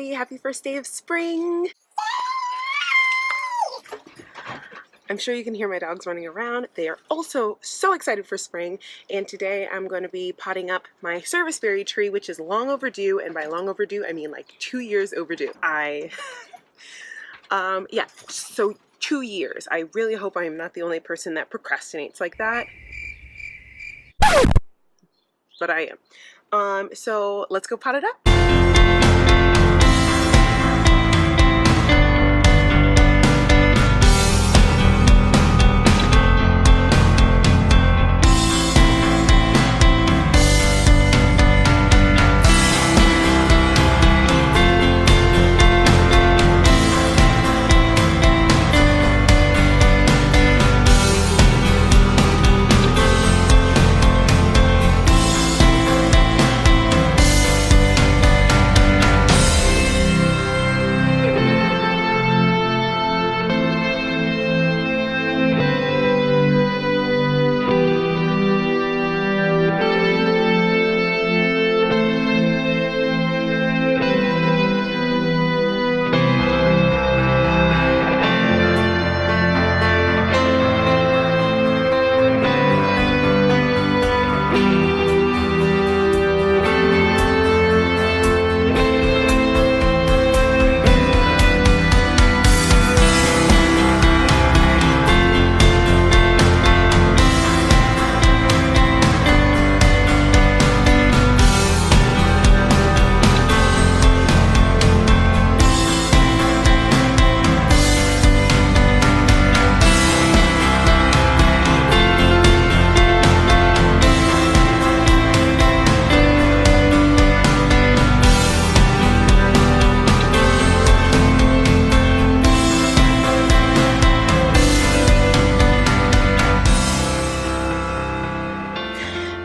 everybody. Happy first day of spring. I'm sure you can hear my dogs running around. They are also so excited for spring, and today I'm going to be potting up my Serviceberry tree, which is long overdue, and by long overdue I mean like 2 years overdue. Yeah, so 2 years. I really hope I am not the only person that procrastinates like that, but I am. So let's go pot it up.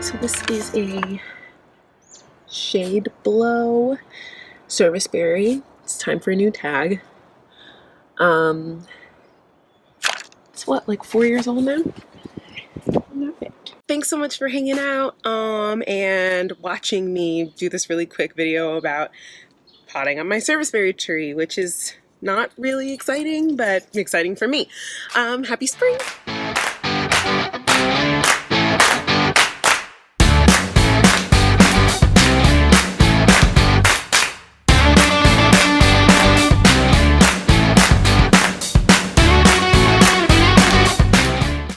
So this is a shade blow Serviceberry. It's time for a new tag. It's what, like 4 years old now? Thanks so much for hanging out and watching me do this really quick video about potting on my Serviceberry tree, which is not really exciting, but exciting for me. Happy spring!